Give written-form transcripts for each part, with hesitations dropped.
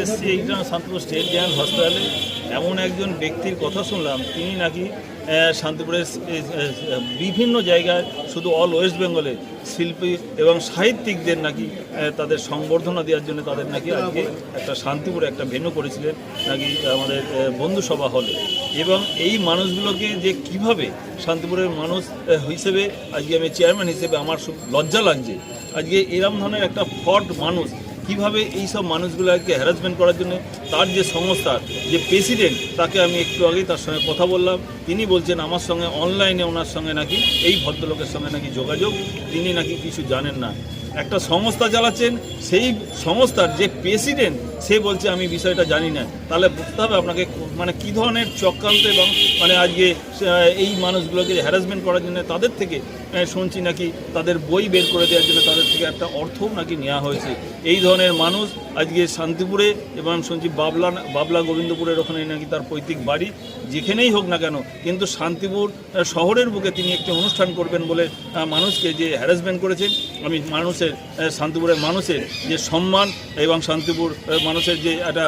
এসেছি এইটা Shantipur state general হসপিটালে, এমন একজন ব্যক্তির কথা শুনলাম তিনি নাকি শান্তিপুরের বিভিন্ন জায়গায় শুধু অল ওয়েস্ট বেঙ্গলে শিল্পী এবং সাহিত্যিকদের নাকি তাদের সংবর্ধনা দেওয়ার জন্য তাদের নাকি আজকে একটা শান্তিপুরে একটা ভেন্যু করেছিলেন নাকি আমাদের বন্ধুসভা হলে। এবং এই মানুষগুলোকে যে কিভাবে শান্তিপুরের মানুষ হিসেবে আজকে আমি চেয়ারম্যান হিসেবে আমার খুব লজ্জা লাগছে। আজকে এরম ধরনের একটা ফ্রড মানুষ কিভাবে এই সব মানুষগুলোকে হ্যারাসমেন্ট করার জন্য তার যে সংস্থার যে প্রেসিডেন্ট তাকে আমি একটু আগেই তার সঙ্গে কথা বললাম, তিনি বলছেন আমার সঙ্গে অনলাইনে ওনার সঙ্গে নাকি এই ভদ্রলোকের সঙ্গে নাকি যোগাযোগ, তিনি নাকি কিছু জানেন না। একটা সংস্থা চালাচ্ছেন, সেই সংস্থার যে প্রেসিডেন্ট সে বলছে আমি বিষয়টা জানি না। তাহলে বুঝতে হবে আপনাকে মানে কী ধরনের চক্রান্ত এবং মানে আজকে এই মানুষগুলোকে হ্যারাসমেন্ট করার জন্য তাদের থেকে শুনছি নাকি তাদের বই বের করে দেওয়ার জন্য তাদের থেকে একটা অর্থও নাকি নেওয়া হয়েছে। এই ধরনের মানুষ আজকে শান্তিপুরে এবং শুনছি বাবলা গোবিন্দপুরের ওখানে নাকি তার পৈতৃক বাড়ি, যেখানেই হোক না কেন কিন্তু শান্তিপুর শহরের বুকে তিনি একটি অনুষ্ঠান করবেন বলে মানুষকে যে হ্যারাসমেন্ট করেছেন। আমি শান্তিপুরের মানুষের যে সম্মান এবং শান্তিপুর মানুষের যে একটা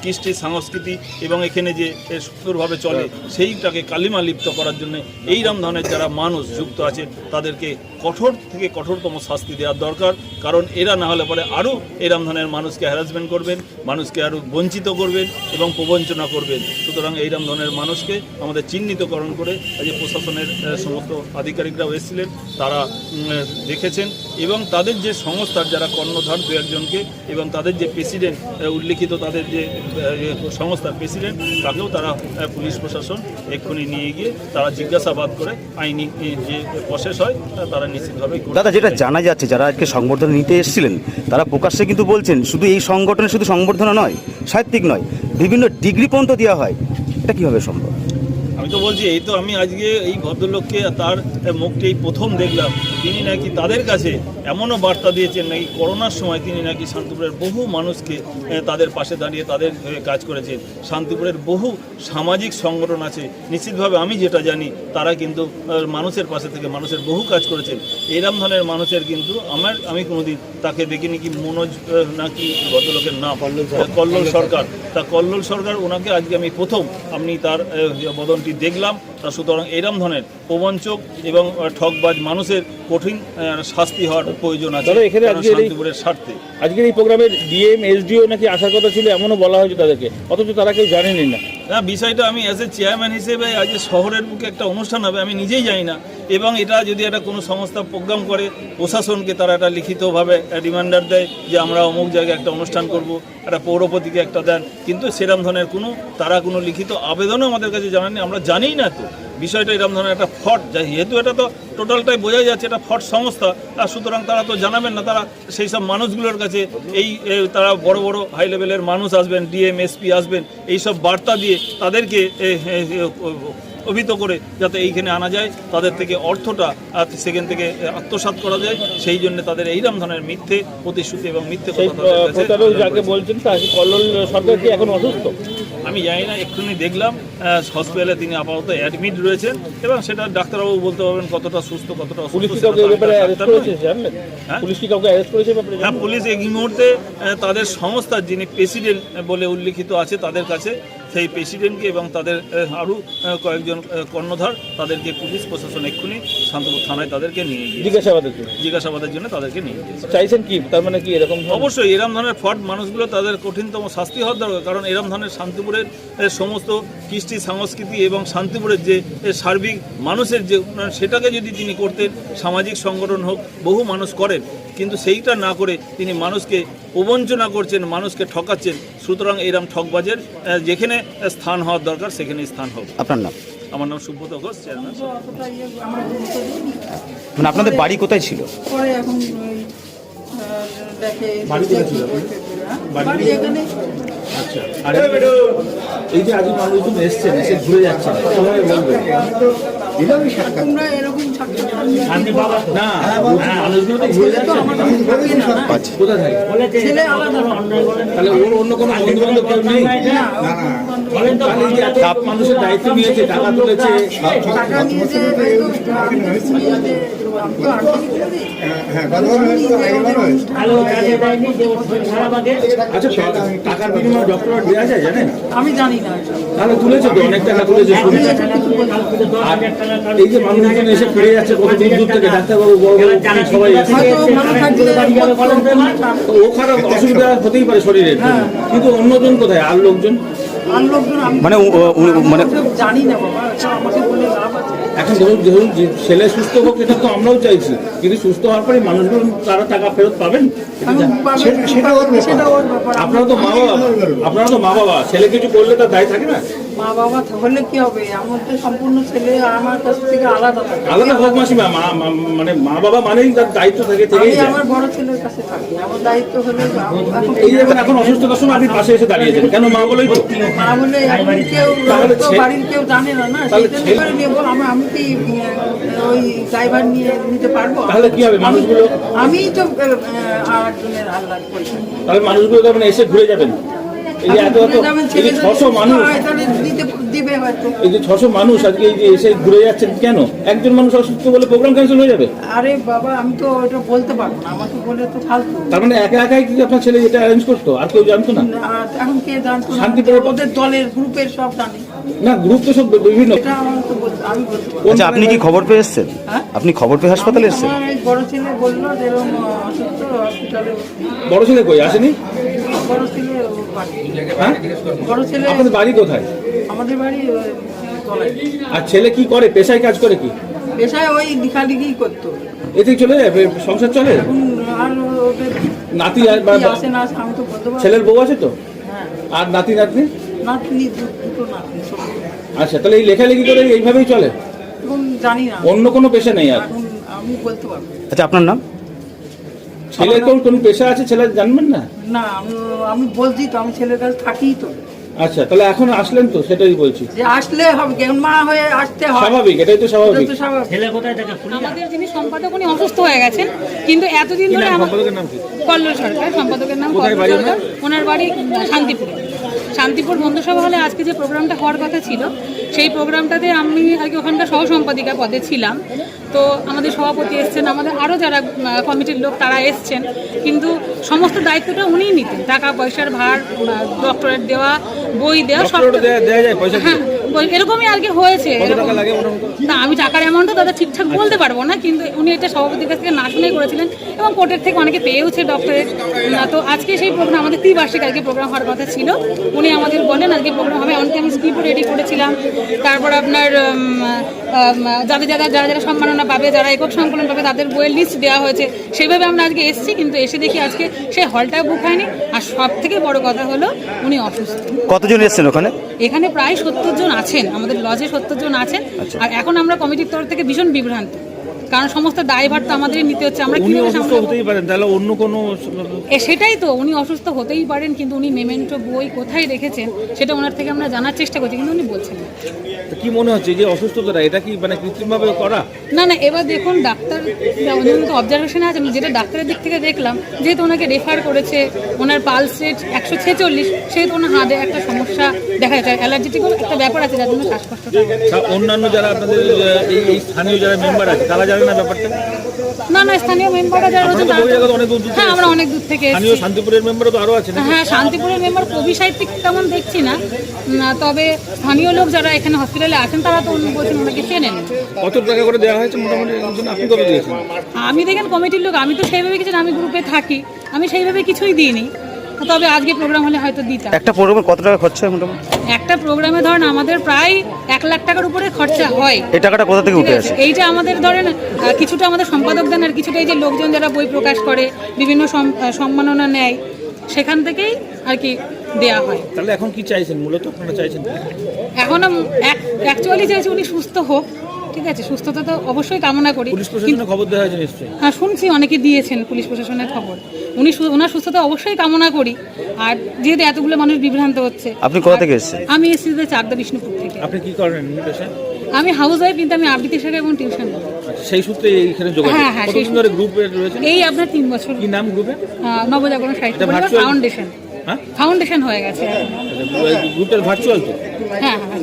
কৃষ্টি সংস্কৃতি এবং এখানে যে সুন্দরভাবে চলে সেইটাকে কালিমা লিপ্ত করার জন্য এইরকম ধরনের যারা মানুষ যুক্ত আছে তাদেরকে কঠোর থেকে কঠোরতম শাস্তি দেওয়ার দরকার। কারণ এরা না হলে পরে আরও এরম ধরনের মানুষকে হ্যারাসমেন্ট করবেন, মানুষকে আরও বঞ্চিত করবেন এবং প্রবঞ্চনা করবেন। সুতরাং এইরকম ধরনের মানুষকে আমাদের চিহ্নিতকরণ করে আজ প্রশাসনের সমস্ত আধিকারিকরাও এসেছিলেন, তারা দেখেছেন এবং তাদের যে সংস্থার যারা কর্ণধার দু একজনকে এবং তাদের যে প্রেসিডেন্ট উল্লিখিত তাদের যে সংস্থার প্রেসিডেন্ট তাকেও তারা পুলিশ প্রশাসন এক্ষুনি নিয়ে গিয়ে তারা জিজ্ঞাসাবাদ করে আইনি যে প্রসেস হয় তারা নিশ্চিতভাবে। দাদা, যেটা জানা যাচ্ছে যারা আজকে সংবর্ধনা নিতে এসেছিলেন তারা প্রকাশ্যে কিন্তু বলছেন শুধু এই সংগঠনে শুধু সংবর্ধনা নয়, সাহিত্যিক নয়, বিভিন্ন ডিগ্রি পর্যন্ত দেওয়া হয়। এটা কীভাবে সম্ভব? আমি তো বলছি এই তো আমি আজকে এই ভদ্রলোককে তার মুখটি এই প্রথম দেখলাম। তিনি নাকি তাদের কাছে এমনও বার্তা দিয়েছেন নাকি করোনার সময় তিনি নাকি শান্তিপুরের বহু মানুষকে তাদের পাশে দাঁড়িয়ে তাদের কাজ করেছেন। শান্তিপুরের বহু সামাজিক সংগঠন আছে, নিশ্চিতভাবে আমি যেটা জানি তারা কিন্তু মানুষের পাশে থেকে মানুষের বহু কাজ করেছেন। এরম ধরনের মানুষের কিন্তু আমি কোনোদিন তাকে দেখিনি। কি মনোজ নাকি ভদ্রলোকের নাম কল্লোল সরকার, তা কল্লোল সরকার ওনাকে আজকে আমি প্রথম আপনি তার বদনটি দেখলাম। সুতরাং এরম ধরনের প্রবঞ্চক এবং ঠকবাজ মানুষের কঠিন শাস্তি হওয়ার প্রয়োজন আছে শান্তিপুরের স্বার্থে। আজকের এই প্রোগ্রামের ডিএম এসডিও নাকি আসার কথা ছিল, এমনও বলা হয়েছে তাদেরকে, অথচ তারা কেউ জানেনই না। বিষয়টা আমি অ্যাজ এ চেয়ারম্যান হিসেবে আজকে শহরের বুকে একটা অনুষ্ঠান হবে আমি নিজেই জানি না। এবং এটা যদি একটা কোনো সংস্থা প্রোগ্রাম করে প্রশাসনকে তারা একটা লিখিতভাবে রিমাইন্ডার দেয় যে আমরা অমুক জায়গায় একটা অনুষ্ঠান করব, একটা পৌরপতিকে একটা দেন, কিন্তু সেরকম ধরনের তারা কোনো লিখিত আবেদনও আমাদের কাছে জানাননি। আমরা জানিই না তো বিষয়টা এরকম ধরনের একটা ফ্রড, যেহেতু এটা তো টোটালটাই বোঝা যাচ্ছে এটা ফ্রড সংস্থা, আর সুতরাং তারা তো জানাবেন না। তারা সেই সব মানুষগুলোর কাছে তারা বড় বড় হাই লেভেলের মানুষ আসবেন, ডিএম এসপি আসবেন, এইসব বার্তা দিয়ে তাদেরকে অভিহিত করে যাতে এইখানে আনা যায়, তাদের থেকে অর্থটা সেখান থেকে আত্মসাৎ করা যায়, সেই জন্য তাদের এইরকম ধরনের মিথ্যে প্রতিশ্রুতি এবং মিথ্যে কথা যাকে বলছেন কল্লোল সরকার কি এখন অসুস্থ আমি জানি না। এক্ষুনি দেখলাম হসপিটালে তিনি আপাতত অ্যাডমিট রয়েছেন এবং সেটা ডাক্তারবাবু বলতে পারবেন কতটা সুস্থ কতটা অসুস্থ। হ্যাঁ, পুলিশ এই মুহূর্তে তাদের সংস্থার যিনি প্রেসিডেন্ট বলে উল্লিখিত আছে তাদের কাছে সেই প্রেসিডেন্টকে এবং তাদের আরও কয়েকজন কর্ণধার তাদেরকে পুলিশ প্রশাসন এক্ষুনি শান্তিপুর থানায় তাদেরকে নিয়ে গিয়ে জিজ্ঞাসাবাদের জন্য তাদেরকে নিয়ে গিয়েছে। চাইছেন কি তার মানে কি এরকম? অবশ্যই এরম ধরনের ফ্রড মানুষগুলো তাদের কঠিনতম শাস্তি হওয়ার দরকার। কারণ এরম ধরনের শান্তিপুরের সমস্ত কৃষ্টি সংস্কৃতি এবং শান্তিপুরের যে সার্বিক মানুষের যে সেটাকে যদি তিনি করতেন, সামাজিক সংগঠন হোক বহু মানুষ করেন, কিন্তু সেইটা না করে তিনি মানুষকে প্রবঞ্চনা করছেন, মানুষকে ঠকাচ্ছেন। সুতরাং এরম ঠকবাজের যেখানে স্থান হওয়ার দরকার সেখানেই স্থান হোক। আপনার নাম? আমার নাম সুব্রত ঘোষ, চেয়ারম্যান। মানে আপনাদের বাড়ি কোথায় ছিল? বাড়ি এখানে আচ্ছা, আর এই যে আজ মানুষজন এসছেন, এসে ঘুরে যাচ্ছেন, সবাই বলবেন তোমরা এরকম থাকতে না, মানুষগুলো তো ঘুরে যাচ্ছে, কোথায় থাকে? ছেলে আলাদা তাহলে ওর অন্য কোনো বন্ধু বান্ধব কেউ নেই? তাহলে এই যে এত মানুষের দায়িত্ব নিয়েছে, টাকা তুলেছে, টাকা নিয়েছে আচ্ছা টাকার বিনিময়ে ডক্টর দেওয়া যায় জানেন? আমি জানি না তাহলে তুলেছে তো, অনেক টাকা তুলেছে শুনেছি। আর এই যে মানুষজন এসে ফিরে যাচ্ছে কত দূর দূর থেকে, ডাক্তারবাবু বড় বড় সবাই এসে, হয়তো ভালো থাকলে তো ও খারাপ অসুবিধা হতেই পারে শরীরের জন্য। কিন্তু অন্যজন কোথায়, আর লোকজন? আর লোকজন আমি মানে মানে জানি না বাবা, আমাকে বলে লাভ আছে। এখন ধরুন যে ছেলে সুস্থ হোক, এটা তো আমরাও চাইছি, কিন্তু সুস্থ হওয়ার পরে মানুষগুলো তারা টাকা ফেরত পাবেন? সেটা ওর ব্যাপার। আপনারা তো মা বাবা, ছেলে কিছু করলে তার দায় থাকে না? মা বাবা হলে কি হবে, আমার তো সম্পূর্ণ ছেলে আমার কাছ থেকে আলাদা থাকে। আলাদা হোক মাসিমা, মানে মা বাবা মানেই তার দায়িত্ব থাকে, থেকেই আমি যায়। আমার বড় ছেলের কাছে থাকি, আমার দায়িত্ব হলে এই যেমন এখন অসুস্থতার সময় আপনি পাশে এসে দাঁড়িয়েছেন, কেন মা বলেই তো? মা বলে এখন কেউ তাহলে তো বাড়ির কেউ জানে না, না তাহলে সেটা করে নেবো। আমি কি ওই ড্রাইভার নিতে পারবো? তাহলে কি হবে মানুষগুলো? আমি তো আরেকজনের আল্লাহ পয়সা তাহলে মানুষগুলো তো মানে এসে ঘুরে যাবেন। এই যে এত এই যে 600 মানুষ, দিবে হয়তো। এই যে 600 মানুষ আজকে এই যে এসে ঘুরে যাচ্ছেন, কেন একজন মানুষ অসুস্থ বলে প্রোগ্রাম ক্যান্সেল হয়ে যাবে? আরে বাবা, আমি তো ওটা বলতে পারবো না, আমাকে বলে তো ফালতু। তার মানে একা একাই কি আপনার ছেলে এটা অ্যারেঞ্জ করতো, আর কেউ জানতো না? আর এখন কে জানতো না? শান্তিপুরের ওদের দলের গ্রুপের সব জানে। না, গ্রুপ তো সব বিভিন্ন। এটা আমার তো আমি বলতে পারবো। আচ্ছা, আপনি কি খবর পেয়ে এসেছেন? হ্যাঁ? আপনি খবর পেয়ে হাসপাতালে এসেছেন? আমার এই বড় ছেলে বললো যে এরকম অসুস্থ, হসপিটালে ভর্তি। বড় ছেলে কই আসেনি? বড় ছেলে ওর বাড়ি। হ্যাঁ, বড় ছেলে আপনাদের বাড়ি কোথায়? আমাদের বাড়ি তলায়। আর ছেলে কি করে, পেশায় কাজ করে কি? পেশায় ওই লিখালিখি করতো। এতেই চলে যাবে, সংসার চলে? আর ওদের নাতি কি আসে না আসে আমি তো বলতে পারবো না। ছেলের বউ আছে তো? হ্যাঁ, আর নাতি নাতনি? নাতনি দুটো নাতনি সব। আচ্ছা, তাহলে এই লেখালেখি করে এইভাবেই চলে, এখন জানি না, অন্য কোনো পেশা নেই? আর এখন আমি বলতে পারবো না। আচ্ছা, আপনার নাম? ছেলের কোন পেশা আছে ছেলে জানবেন না? না আমি বলছি তো, আমি ছেলের কাছে থাকি তো। আচ্ছা, তাহলে এখন আসলেন তো, সেটাই বলছি। যে আসলে হবে, কেন মা হয়ে আসতে হয়, স্বাভাবিক, এটাই তো এটা স্বাভাবিক। তো স্বাভাবিক। আমাদের যিনি সম্পাদক উনি অসুস্থ হয়ে গেছেন, কিন্তু এতদিন কি ধরে নাম, আমার সম্পাদকের নাম কি? কল্লোল সরকার, সম্পাদকের নাম কোথায় কল্লোল বাড়ি সরকার। ওনার বাড়ি শান্তিপুর বন্ধুসভা হলে আজকে যে প্রোগ্রামটা হওয়ার কথা ছিল, সেই প্রোগ্রামটাতে আমি আর কি ওখানকার সহ সম্পাদিকা পদে ছিলাম। তো আমাদের সভাপতি এসছেন, আমাদের আরও যারা কমিটির লোক তারা এসছেন, কিন্তু সমস্ত দায়িত্বটা উনিই নিতেন। টাকা পয়সার ভার, ডক্টরেট দেওয়া, বই দেওয়া, সব দেওয়া যায় পয়সা? হ্যাঁ, এরকমই আর কি হয়েছে। কত টাকা লাগে মোটামুটি? না, আমি টাকার অ্যামাউন্টটা দাদা ঠিকঠাক বলতে পারবো না, কিন্তু উনি এটা সভাপতির কাছ থেকে না শুনেই করেছিলেন এবং কোর্টের থেকে অনেকে পেয়েওছে ডক্টরেট। তো আজকে সেই প্রোগ্রাম, আমাদের ত্রিবার্ষিক আজকে প্রোগ্রাম হওয়ার কথা ছিল, উনি আমাদের বলেন আজকে প্রোগ্রাম হবে। অনেকে আমি স্ক্রিপ্টও রেডি করেছিলাম। তারপর আপনার যারা যারা সম্মাননা পাবে, যারা একক সংকলন পাবে, তাদের বইয়ের লিস্ট দেওয়া হয়েছে। সেইভাবে আমরা আজকে এসেছি, কিন্তু এসে দেখি আজকে সেই হলটা বুক হয়নি। আর সব থেকে বড় কথা হলো উনি অসুস্থ। কতজন এসেছেন ওখানে? এখানে প্রায় 70 জন আছেন, আমাদের লজে 70 জন আছেন। আর এখন আমরা কমিটির তরফ থেকে ভীষণ বিভ্রান্ত, কারণ সমস্ত দায়ভার তো আমাদের নিতে হচ্ছে। আমরা উনি কিভাবে অসুস্থ সামলাবো? হতেই পারেন, তাহলে অন্য কোনো সেটাই তো, উনি অসুস্থ হতেই পারেন, কিন্তু উনি মেমেন্টো বই কোথায় রেখেছেন সেটা ওনার থেকে আমরা জানার চেষ্টা করছি, কিন্তু উনি বলছেন না। কি মনে হচ্ছে যে অসুস্থতাটা, এটা কি মানে কৃত্রিমভাবে করা? না না, এবার দেখুন ডাক্তার অবজারভেশনে আছে, আমি যেটা ডাক্তারের দিক থেকে দেখলাম, যেহেতু ওনাকে রেফার করেছে, ওনার পালস রেট 146, সেহেতু ওনার হাতে একটা সমস্যা দেখা যাচ্ছে, অ্যালার্জিটিক একটা ব্যাপার আছে, যার জন্য শ্বাসকষ্টটা হয়। অন্যান্য যারা আপনাদের এই স্থানীয় যারা মেম্বার আছে তারা জানে না ব্যাপারটা? না না, স্থানীয় মেম্বাররা যারা রয়েছে, আপনারা তো বহু জায়গাতে অনেক দূর থেকে হ্যাঁ আমরা অনেক দূর থেকে স্থানীয় এসেছি। শান্তিপুরের মেম্বারও তো আরো আছে না? হ্যাঁ, শান্তিপুরের মেম্বার কবি সাহিত্যিক তেমন দেখছি না, তবে স্থানীয় লোক যারা এখানে হসপিটালে আছেন তারা তো উনি বলছেন ওনাকে চেনেন। কত টাকা করে দেওয়া হয়েছে মোটামুটি একজন? আপনি কত দিয়েছেন? আমি দেখেন কমিটির লোক, আমি তো সেইভাবে কিছু, আমি গ্রুপে থাকি, আমি সেইভাবে কিছুই দিইনি। তবে আজকে প্রোগ্রাম হলে হয়তো দিতাম। একটা প্রোগ্রামে কত টাকা খরচা হয় মোটামুটি? একটা প্রোগ্রামে ধরেন আমাদের প্রায় 1 লাখ টাকার উপরে খরচা হয়। এই টাকাটা কোথা থেকে ঠিক উঠে আছে, আসে? এইটা আমাদের ধরেন কিছুটা আমাদের সম্পাদক দেন, আর কিছুটা এই যে লোকজন যারা বই প্রকাশ করে, বিভিন্ন সম্মাননা নেয়, সেখান থেকেই আর কি দেয়া হয়। তাহলে এখন কি চাইছেন, মূলত আপনারা চাইছেন? এখন অ্যাকচুয়ালি চাইছি উনি সুস্থ হোক, ঠিক আছে, সুস্থতা তো অবশ্যই কামনা করি। পুলিশ প্রশাসনে খবর দেওয়া হয়েছে নিশ্চয়ই? হ্যাঁ, শুনছি অনেকে দিয়েছেন পুলিশ প্রশাসনের খবর। ওনার সুস্থতা অবশ্যই কামনা করি। আর যেহেতু এতগুলো মানুষ বিভ্রান্ত হচ্ছে। আপনি কোথা থেকে এসেছেন? আমি এসেছি চাকদা বিষ্ণুপুর থেকে। আপনি কি করেন পেশায়? আমি হাউস ওয়াইফ, কিন্তু আমি আবৃত্তি শেখা এবং টিউশন করি। আচ্ছা, সেই সূত্রে এইখানে যোগাযোগ। হ্যাঁ, হ্যাঁ, সেই কতদিন ধরে গ্রুপে রয়েছে? এই আপনার 3 বছর। কি নাম গ্রুপে? নবজাগরণ সাহিত্য এটা পরিবার virtual? ফাউন্ডেশন। হ্যাঁ, ফাউন্ডেশন হয়ে গেছে। গ্রুপের ভার্চুয়াল তো? হ্যাঁ, হ্যাঁ,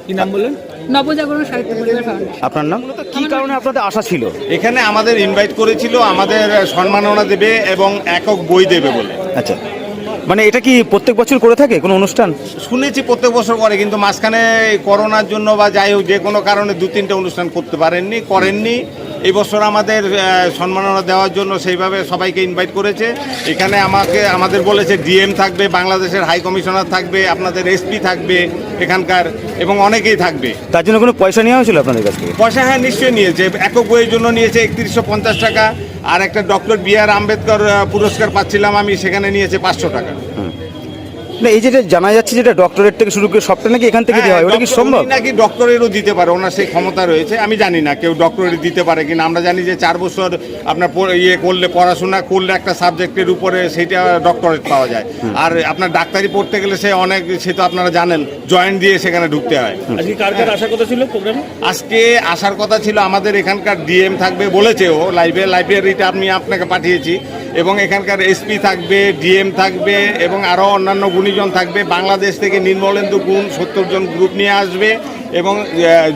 কি নাম বললেন? নবজাগরণ সাহিত্য পরিবার ফাউন্ডেশন। আপনার নাম? কি কারণে আপনাদের আশা ছিল? এখানে আমাদের ইনভাইট করেছিল আমাদের সম্মাননা দেবে এবং একক বই দেবে বলে। আচ্ছা, মানে এটা কি প্রত্যেক বছর করে থাকে কোনো অনুষ্ঠান? শুনেছি প্রত্যেক বছর করে, কিন্তু মাঝখানে এই করোনার জন্য বা যাই হোক যে কোনো কারণে 2-3টে অনুষ্ঠান করতে করেননি। এই বছর আমাদের সম্মাননা দেওয়ার জন্য সেইভাবে সবাইকে ইনভাইট করেছে। এখানে আমাদের বলেছে ডিএম থাকবে, বাংলাদেশের হাই কমিশনার থাকবে, আপনাদের এসপি থাকবে এখানকার, এবং অনেকেই থাকবে। তার জন্য কোনো পয়সা নেওয়া হয়েছিল আপনাদের কাছ থেকে? পয়সা হ্যাঁ নিশ্চয়ই নিয়েছে। একক বইয়ের জন্য নিয়েছে 3150 টাকা, আর একটা ডক্টর B.R. আম্বেদকর পুরস্কার পাচ্ছিলাম আমি, সেখানে নিয়েছে 500 টাকা। না, এই যেটা জানা যাচ্ছে যেটা ডক্টরেট থেকে শুরু করে সবটা নাকি এখান থেকে দেওয়া হয়, ওটা কি সম্ভব? উনি নাকি ডক্টরেটও দিতে পারে, ওনার সেই ক্ষমতা রয়েছে। আমি জানি না কেউ ডক্টরেট দিতে পারে কিনা। আমরা জানি যে 4 বছর আপনার পড়াশোনা করলে একটা সাবজেক্টের উপরে সেটা ডক্টরেট পাওয়া যায়। আর আপনার ডাক্তারি পড়তে গেলে সে তো আপনারা জানেন জয়েন্ট দিয়ে সেখানে ঢুকতে হয়। আজকে কার কার আসার কথা ছিল প্রোগ্রামে? আজকে আসার কথা ছিল আমাদের এখানকার ডিএম থাকবে বলেছে, ও লাইব্রেরিটা আমি আপনাকে পাঠিয়েছি, এবং এখানকার এসপি থাকবে, ডিএম থাকবে, এবং আরও অন্যান্য গুণীজন থাকবে। বাংলাদেশ থেকে নির্মলেন্দু গুণ 70 জন গ্রুপ নিয়ে আসবে, এবং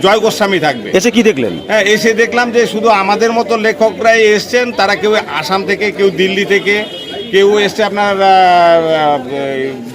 জয় গোস্বামী থাকবে। এসে কি দেখলেন? হ্যাঁ, এসে দেখলাম যে শুধু আমাদের মতো লেখকরাই এসছেন, তারা কেউ আসাম থেকে, কেউ দিল্লি থেকে, কেউ এসছে আপনার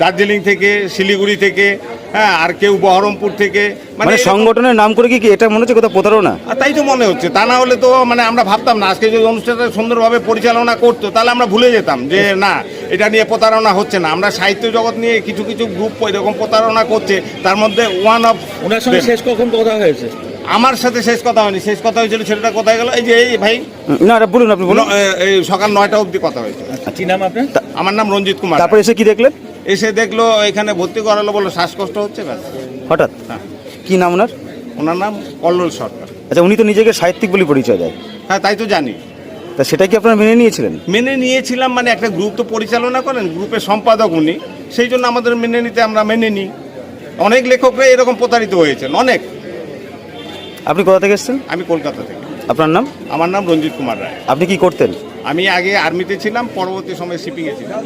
দার্জিলিং থেকে, শিলিগুড়ি থেকে, হ্যাঁ, আর কেউ বহরমপুর থেকে। মানে সংগঠনের নাম করে কি এটা মনে হচ্ছে কোথাও প্রতারণা? তাই তো মনে হচ্ছে। তা না হলে তো আমরা ভাবতাম না, আজকে যদি অনুষ্ঠানটা সুন্দরভাবে পরিচালনা করতো তাহলে আমরা ভুলে যেতাম যে না, এটা নিয়ে প্রতারণা হচ্ছে না। আমরা সাহিত্য জগৎ নিয়ে কিছু গ্রুপ এরকম প্রতারণা করছে, তার মধ্যে ওয়ান অফ। ওনার সঙ্গে শেষ কখন কথা হয়েছে? আমার সাথে শেষ কথা হয়নি, শেষ কথা হয়েছিল ছেলেটা কোথায় গেল, এই যে এই ভাই। না, বলুন, আপনি বলুন। এই সকাল 9টা অবধি কথা হয়েছে। কি নাম আপনার? আমার নাম রঞ্জিত কুমার। তারপর এসে কি দেখলেন? এসে দেখলো এখানে ভর্তি করালো, বললো শ্বাসকষ্ট হচ্ছে, ব্যাস। হঠাৎ? হ্যাঁ। কি নাম ওনার? ওনার নাম কল্লোল সরকার। আচ্ছা, উনি তো নিজেকে সাহিত্যিক বলে পরিচয় দেয়। হ্যাঁ, তাই তো জানি। তা সেটা কি আপনারা মেনে নিয়েছিলেন? মেনে নিয়েছিলাম, মানে একটা গ্রুপ তো পরিচালনা করেন, গ্রুপের সম্পাদক উনি, সেই জন্য আমাদের আমরা মেনে নিই। অনেক লেখকরা এরকম প্রতারিত হয়েছেন, অনেক। আপনি কোথা থেকে এসেছেন? আমি কলকাতা থেকে। আপনার নাম? আমার নাম রঞ্জিত কুমার রায়। আপনি কি করতেন? আমি আগে আর্মিতে ছিলাম, পরবর্তী সময় শিপিংয়ে ছিলাম।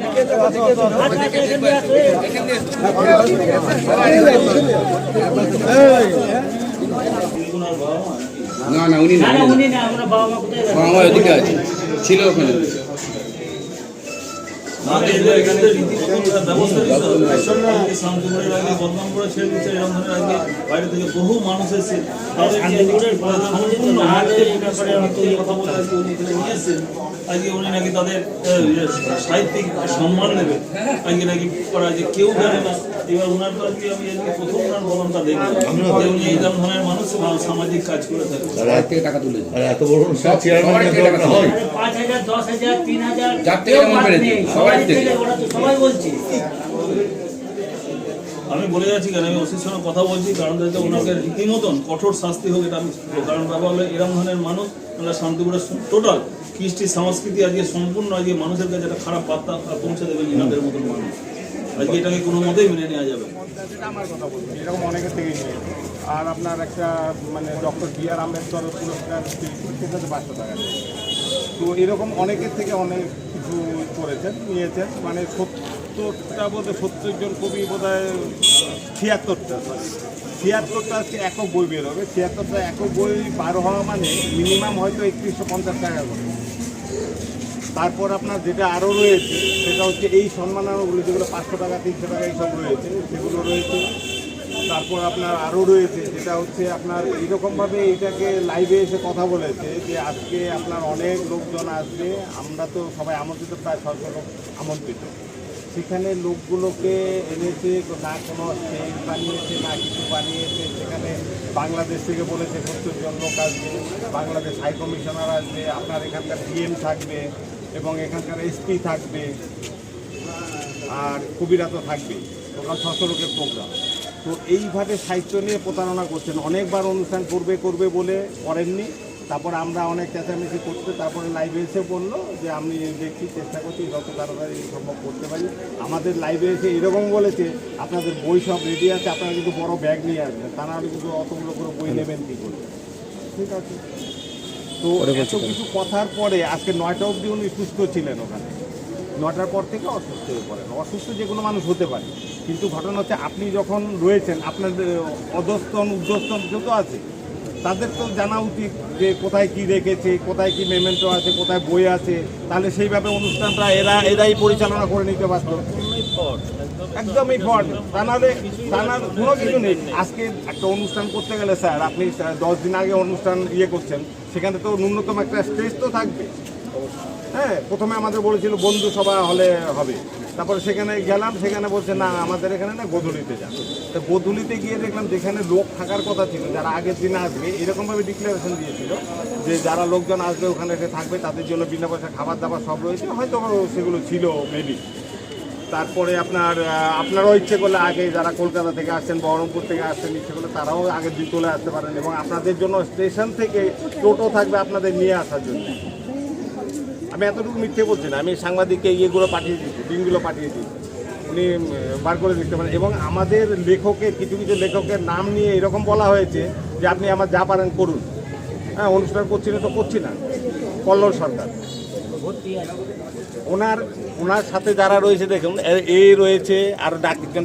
না উনি না, আমার ওদিকে আছে, ছিল ওখানে। বাইরে থেকে বহু মানুষ এসে আজকে উনি নাকি তাদের সাহিত্যিক সম্মান নেবে, আজকে নাকি করা যে কেউ জানে না। এবার ওনার তো আজকে আমি প্রথম ওনার বলনটা দেখলাম, উনি এই ধরনের মানুষ সামাজিক কাজ করে থাকে। টাকা তুলে এত বড় চেয়ারম্যান হয় 5,000, 10,000, 3,000 যার থেকে আমার পেরেছে সবাই থেকে। ওরা তো সবাই বলছে। আমি বলে যাচ্ছি কেন, আমি ওসির সঙ্গে কথা বলছি, কারণ যাতে ওনাকে রীতিমতন কঠোর শাস্তি হোক, এটা আমি, কারণ ব্যাপার হলো এরকম ধরনের মানুষ আমরা শান্তিপুরের টোটাল কৃষ্টি সংস্কৃতি আজকে সম্পূর্ণ আজকে মানুষের কাছে একটা খারাপ বার্তা পৌঁছে দেবেন এনাদের মতন মানুষ। আজকে এটাকে কোনো মতেই মেনে নেওয়া যাবে। আমার কথা বলছি, এরকম অনেকের থেকেই নিয়েছে। আর আপনার একটা মানে ডক্টর B.R. আম্বেদকর পুরস্কার 500 টাকা। তো এরকম অনেকের থেকে অনেক কিছু করেছেন, নিয়েছেন। মানে 70টা বোধহয় 70 জন কবি বোধহয় 76টা আজকে একক বই বেরোবে। 76টা একক বই 12 হওয়া মানে মিনিমাম হয়তো 3150 টাকা করে। তারপর আপনার যেটা আরও রয়েছে সেটা হচ্ছে এই সম্মাননাগুলো, যেগুলো 500 টাকা 300 টাকা এইসব রয়েছে, সেগুলো রয়েছে। তারপর আপনার আরও রয়েছে যেটা হচ্ছে আপনার এইরকমভাবে এইটাকে লাইভে এসে কথা বলেছে যে আজকে আপনার অনেক লোকজন আসবে, আমরা তো সবাই আমন্ত্রিত, প্রায় 600 লোক আমন্ত্রিত। সেখানে লোকগুলোকে এনেছে, না কোনো স্টেজ বানিয়েছে না কিছু বানিয়েছে। সেখানে বাংলাদেশ থেকে বলেছে 70 জন লোক আসবে, বাংলাদেশ হাই কমিশনার আসবে, আপনার এখানকার ডিএম থাকবে, এবং এখানকার এসপি থাকবে, আর কবিরা তো থাকবেই। টোটাল 600 লোকের প্রোগ্রাম। তো এইভাবে সাহিত্য নিয়ে প্রতারণা করছেন। অনেকবার অনুষ্ঠান করবে বলে করেননি, তারপর আমরা অনেক চেঁচামেচি করতে তারপরে লাইভে এসে বললো যে আমি দেখছি চেষ্টা করছি যত তাড়াতাড়ি সম্ভব করতে পারি। আমাদের লাইভে এসে এরকম বলেছে আপনাদের বই সব রেডি আছে, আপনারা কিন্তু বড় ব্যাগ নিয়ে আসবেন, তা নাহলে কিন্তু অতগুলো করে বই নেবেন কী করে। ঠিক আছে, তো এত কিছু কথার পরে আজকে 9টা অবধি উনি সুস্থ ছিলেন ওখানে, 9টার পর থেকে অসুস্থ হয়ে পড়েন। অসুস্থ যে কোনো মানুষ হতে পারে, কিন্তু ঘটনা হচ্ছে আপনি যখন রয়েছেন আপনার অধস্তন ঊর্ধ্বস্তন কেউ তো আছে, তাদের তো জানা উচিত যে কোথায় কি রেখেছে, কোথায় কি মেমেন্টো আছে, কোথায় বই আছে, তাহলে সেইভাবে অনুষ্ঠানটা এরাই পরিচালনা করে নিতে পারত। একদমই ফ্রড, তা নাহলে কোনো কিছু নেই। আজকে একটা অনুষ্ঠান করতে গেলে স্যার আপনি 10 দিন আগে অনুষ্ঠান করছেন, সেখানে তো ন্যূনতম একটা স্টেজ তো থাকবে। হ্যাঁ, প্রথমে আমাদের বলেছিল বন্ধু সভা হলে হবে, তারপরে সেখানে গেলাম, সেখানে বলছে না আমাদের এখানে না গোধূলিতে যান। তো গোধূলিতে গিয়ে দেখলাম যেখানে লোক থাকার কথা ছিল, যারা আগের দিন আসবে এরকমভাবে ডিক্লারেশন দিয়েছিল যে যারা লোকজন আসবে ওখানে এসে থাকবে, তাদের জন্য বিনা পয়সা খাবার দাবার সব রয়েছে, হয়তো সেগুলো ছিল মেবি। তারপরে আপনারাও ইচ্ছে করলে আগে যারা কলকাতা থেকে আসছেন, বহরমপুর থেকে আসছেন, ইচ্ছে করলে তারাও আগের দিন চলে আসতে পারেন, এবং আপনাদের জন্য স্টেশন থেকে টোটো থাকবে আপনাদের নিয়ে আসার জন্য। আমি এতটুকু মিথ্যে বলছি না, আমি সাংবাদিককে ইয়েগুলো পাঠিয়ে দিচ্ছি, লিঙ্কগুলো পাঠিয়ে দিচ্ছি, উনি বার করে দেখতে পারেন। এবং আমাদের লেখকের কিছু লেখকের নাম নিয়ে এরকম বলা হয়েছে যে আপনি আমার যা পারেন করুন। হ্যাঁ, অনুষ্ঠান করছি না তো করছি না। কল্লোল সরকার ওনার সাথে যারা রয়েছে দেখুন, রয়েছে আর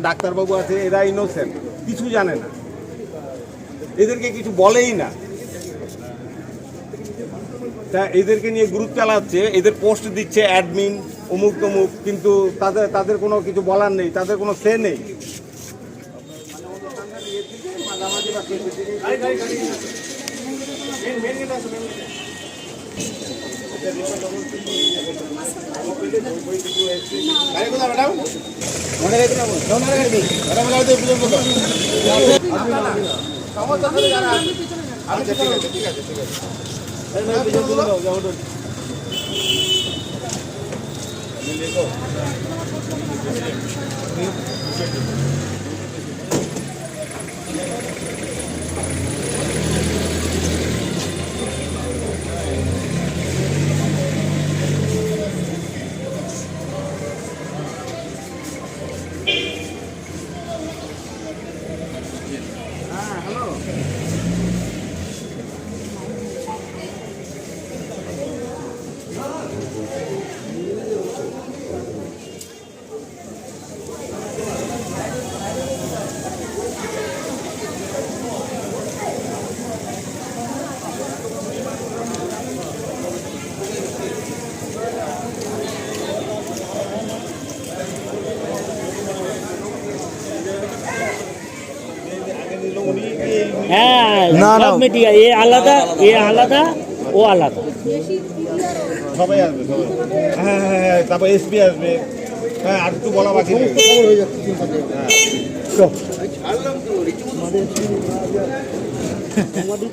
ডাক্তারবাবু আছে, এরা ইনোসেন্ট, কিছু জানে না, এদেরকে কিছু বলেই না। তা এদেরকে নিয়ে গ্রুপ চালাচ্ছে, এদের পোস্ট দিচ্ছে অ্যাডমিন অমুক তমুক, কিন্তু তাদের কোনো কিছু বলার নেই, তাদের কোনো সে নেই। আচ্ছা ঠিক আছে হ্যাঁ, সব মিডিয়া এ আলাদা ও আলাদা। সবাই আসবে, সবাই। হ্যাঁ, তারপর এসপি আসবে। হ্যাঁ, আর একটু বলা বাকি নেই। আমাদের